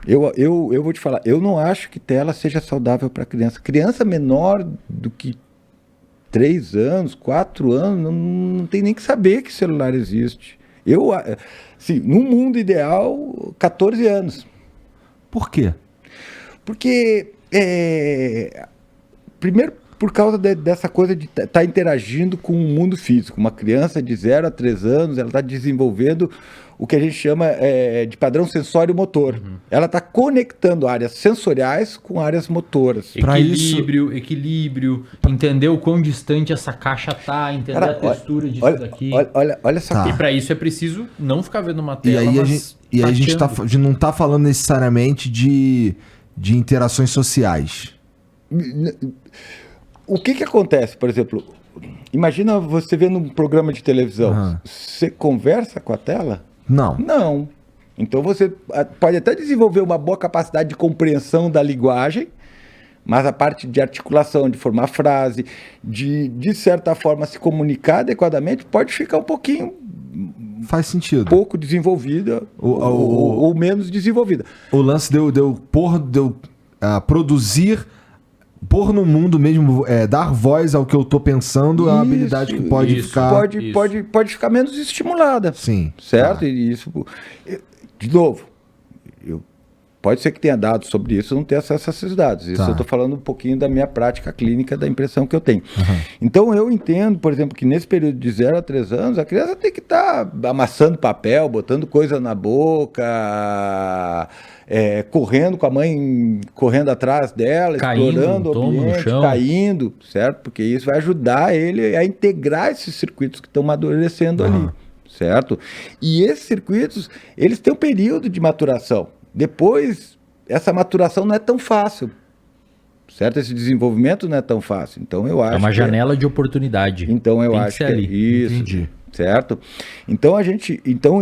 Eu vou te falar, eu não acho que tela seja saudável para criança. Criança menor do que 3 anos, 4 anos, não tem nem que saber que celular existe. Assim, no mundo ideal, 14 anos. Por quê? Porque, primeiro, por causa dessa coisa de estar interagindo com o mundo físico. Uma criança de 0 a 3 anos, ela está desenvolvendo o que a gente chama de padrão sensório-motor. Uhum. Ela está conectando áreas sensoriais com áreas motoras. Equilíbrio, entender o quão distante essa caixa está, entender a textura disso daqui. Olha só. E para isso é preciso não ficar vendo uma tela, e aí a gente não está falando necessariamente de interações sociais. O que acontece, por exemplo, imagina você vendo um programa de televisão, você conversa com a tela? Não. Então você pode até desenvolver uma boa capacidade de compreensão da linguagem, mas a parte de articulação, de formar frase, de certa forma se comunicar adequadamente, pode ficar um pouquinho... Faz sentido. Pouco desenvolvida ou menos desenvolvida. O lance deu produzir... Pôr no mundo mesmo, dar voz ao que eu tô pensando, é uma habilidade que pode ficar... Pode ficar menos estimulada. Sim. Certo? E isso... De novo, pode ser que tenha dados sobre isso, eu não tenho acesso a esses dados. Isso eu tô falando um pouquinho da minha prática clínica, da impressão que eu tenho. Então eu entendo, por exemplo, que nesse período de 0 a 3 anos, a criança tem que estar amassando papel, botando coisa na boca... correndo com a mãe, correndo atrás dela, explorando o ambiente, caindo, certo? Porque isso vai ajudar ele a integrar esses circuitos que estão amadurecendo ali, certo? E esses circuitos, eles têm um período de maturação. Depois, essa maturação não é tão fácil, certo? Esse desenvolvimento não é tão fácil. Então, eu acho é uma janela de oportunidade. Então, eu acho que é isso. Entendi. Certo? Então a gente... Então,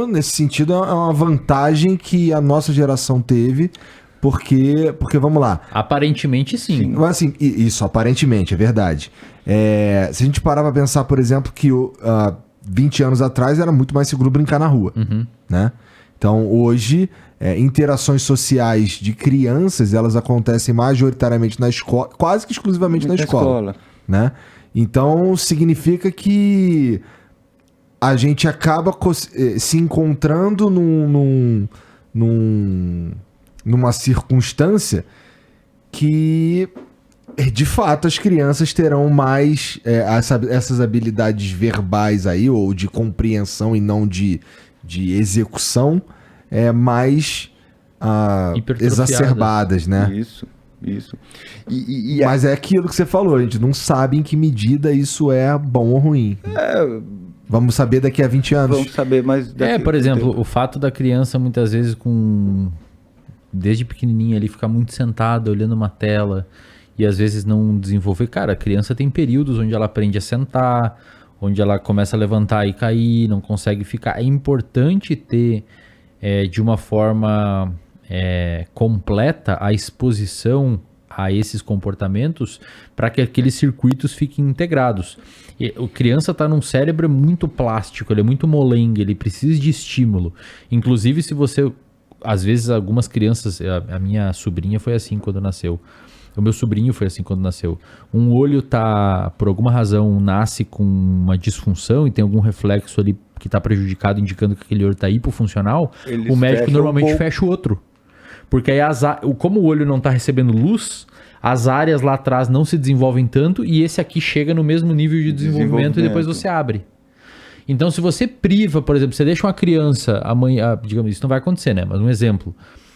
nesse sentido, é uma vantagem que a nossa geração teve, porque vamos lá. Aparentemente, sim. Mas, assim, isso, aparentemente, é verdade. Se a gente parar pra pensar, por exemplo, que 20 anos atrás era muito mais seguro brincar na rua, né? Então, hoje, interações sociais de crianças, elas acontecem majoritariamente na escola, quase que exclusivamente na escola, né? Então, significa que a gente acaba se encontrando numa circunstância que, de fato, as crianças terão mais essas habilidades verbais aí, ou de compreensão e não de execução, mais exacerbadas, né? Isso. Mas é aquilo que você falou, a gente não sabe em que medida isso é bom ou ruim. Vamos saber daqui a 20 anos. Vamos saber mais daqui por exemplo, o fato da criança muitas vezes desde pequenininha ali ficar muito sentada olhando uma tela e às vezes não desenvolver. Cara, a criança tem períodos onde ela aprende a sentar, onde ela começa a levantar e cair, não consegue ficar. É importante ter de uma forma... completa a exposição a esses comportamentos para que aqueles circuitos fiquem integrados. A criança está num cérebro muito plástico, ele é muito molengue, ele precisa de estímulo. Inclusive, se você... Às vezes, algumas crianças... A minha sobrinha foi assim quando nasceu. O meu sobrinho foi assim quando nasceu. Um olho por alguma razão, nasce com uma disfunção e tem algum reflexo ali que está prejudicado, indicando que aquele olho está hipofuncional. O médico normalmente fecha o outro. Porque aí, como o olho não está recebendo luz, as áreas lá atrás não se desenvolvem tanto e esse aqui chega no mesmo nível de desenvolvimento e depois você abre. Então, se você priva, por exemplo, você deixa uma criança, digamos, isso não vai acontecer, né? Mas um exemplo.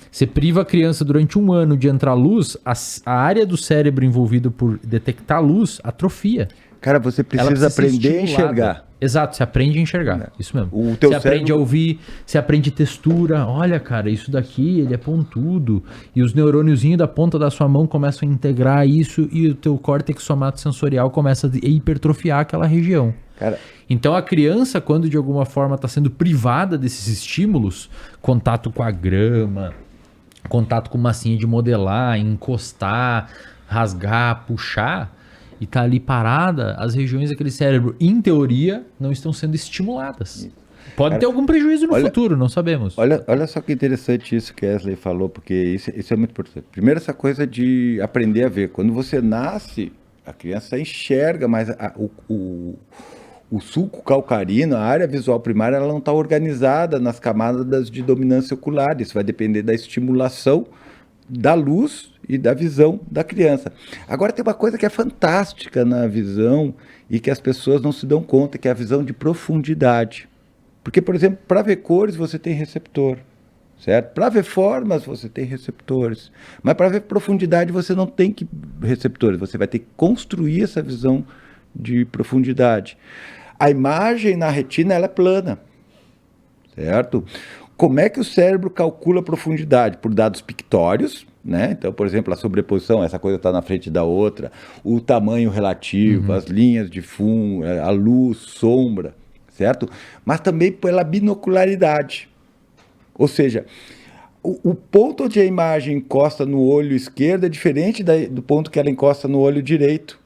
Você priva a criança durante 1 ano de entrar luz, a área do cérebro envolvida por detectar luz atrofia. Cara, você precisa aprender a enxergar. Exato, você aprende a enxergar. Isso mesmo. Você aprende a ouvir, você aprende textura. Olha, cara, isso daqui, ele é pontudo. E os neurôniozinhos da ponta da sua mão começam a integrar isso e o teu córtex somatosensorial começa a hipertrofiar aquela região. Cara... Então a criança, quando de alguma forma está sendo privada desses estímulos, contato com a grama, contato com massinha de modelar, encostar, rasgar, puxar... e tá ali parada, as regiões daquele cérebro, em teoria, não estão sendo estimuladas. Pode ter algum prejuízo no futuro, não sabemos. Olha só que interessante isso que Wesley falou, porque isso é muito importante. Primeiro, essa coisa de aprender a ver. Quando você nasce, a criança enxerga, mas o sulco calcarino, a área visual primária, ela não está organizada nas camadas de dominância ocular. Isso vai depender da estimulação da luz e da visão da criança. Agora tem uma coisa que é fantástica na visão e que as pessoas não se dão conta, que é a visão de profundidade. Porque, por exemplo, para ver cores você tem receptor, certo? Para ver formas você tem receptores, mas para ver profundidade você não tem receptores, você vai ter que construir essa visão de profundidade. A imagem na retina ela é plana, certo? Como é que o cérebro calcula a profundidade? Por dados pictórios, né? Então, por exemplo, a sobreposição, essa coisa está na frente da outra, o tamanho relativo, as linhas de fundo, a luz, sombra, certo? Mas também pela binocularidade. Ou seja, o ponto onde a imagem encosta no olho esquerdo é diferente do ponto que ela encosta no olho direito.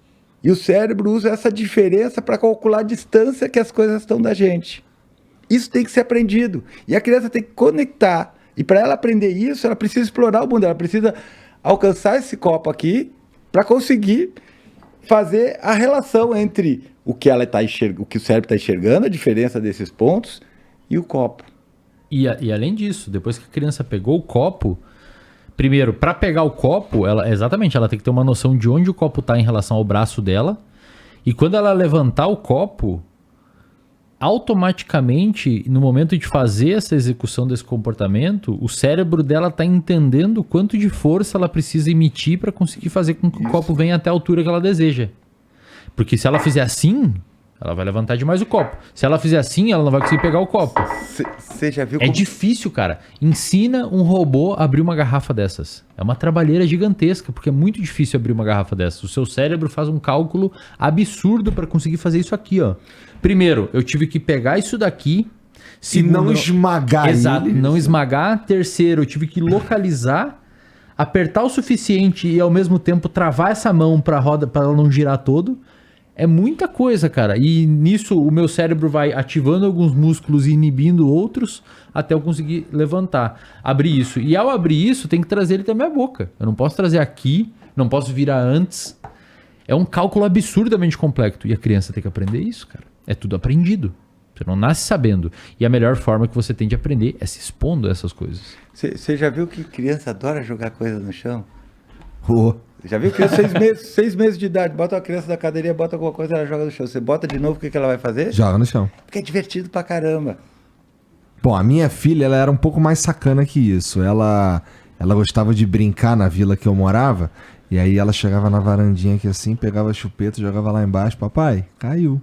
E o cérebro usa essa diferença para calcular a distância que as coisas estão da gente. Isso tem que ser aprendido. E a criança tem que conectar. E para ela aprender isso, ela precisa explorar o mundo. Ela precisa alcançar esse copo aqui para conseguir fazer a relação entre o que ela tá o que o cérebro está enxergando, a diferença desses pontos, e o copo. E além disso, depois que a criança pegou o copo, primeiro, para pegar o copo, ela tem que ter uma noção de onde o copo está em relação ao braço dela. E quando ela levantar o copo, automaticamente, no momento de fazer essa execução desse comportamento, o cérebro dela está entendendo quanto de força ela precisa emitir para conseguir fazer com que o copo venha até a altura que ela deseja. Porque se ela fizer assim, ela vai levantar demais o copo. Se ela fizer assim, ela não vai conseguir pegar o copo. Você já viu como... É difícil, cara. Ensina um robô a abrir uma garrafa dessas. É uma trabalheira gigantesca, porque é muito difícil abrir uma garrafa dessas. O seu cérebro faz um cálculo absurdo para conseguir fazer isso aqui, ó. Primeiro, eu tive que pegar isso daqui. Segundo, não esmagar. Exato, não esmagar. Terceiro, eu tive que localizar, apertar o suficiente e ao mesmo tempo travar essa mão para a roda, para ela não girar todo. É muita coisa, cara. E nisso o meu cérebro vai ativando alguns músculos e inibindo outros até eu conseguir levantar. Abrir isso. E ao abrir isso, tem que trazer ele até a minha boca. Eu não posso trazer aqui, não posso virar antes. É um cálculo absurdamente complexo. E a criança tem que aprender isso, cara. É tudo aprendido. Você não nasce sabendo. E a melhor forma que você tem de aprender é se expondo a essas coisas. Você já viu que criança adora jogar coisa no chão? Já viu que 6 meses de idade, bota uma criança da cadeirinha, bota alguma coisa, ela joga no chão. Você bota de novo, o que ela vai fazer? Joga no chão. Porque é divertido pra caramba. Bom, a minha filha, ela era um pouco mais sacana que isso. Ela gostava de brincar na vila que eu morava, e aí ela chegava na varandinha aqui assim, pegava a chupeta, jogava lá embaixo. Papai, caiu.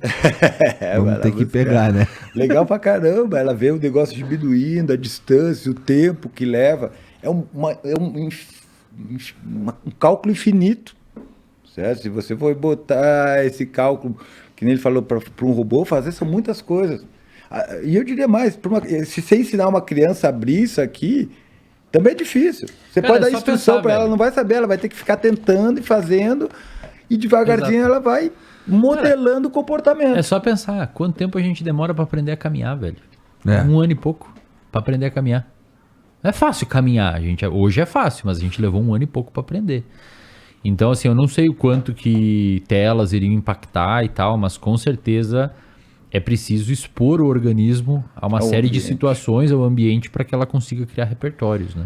Vamos ter que pegar, né? Legal pra caramba. Ela vê o negócio diminuindo, a distância, o tempo que leva. É um cálculo infinito, certo? Se você for botar esse cálculo, que nem ele falou, para um robô fazer, são muitas coisas. E eu diria mais, se você ensinar uma criança a abrir isso aqui, também é difícil. Você pode dar instrução para ela, não vai saber, ela vai ter que ficar tentando e fazendo, e devagarzinho ela vai modelando o comportamento. É só pensar, quanto tempo a gente demora para aprender a caminhar, velho? 1 ano e pouco para aprender a caminhar. Não é fácil caminhar, hoje é fácil, mas a gente levou 1 ano e pouco para aprender. Então, assim, eu não sei o quanto que telas iriam impactar e tal, mas com certeza é preciso expor o organismo a uma série de situações, ao ambiente, para que ela consiga criar repertórios, né?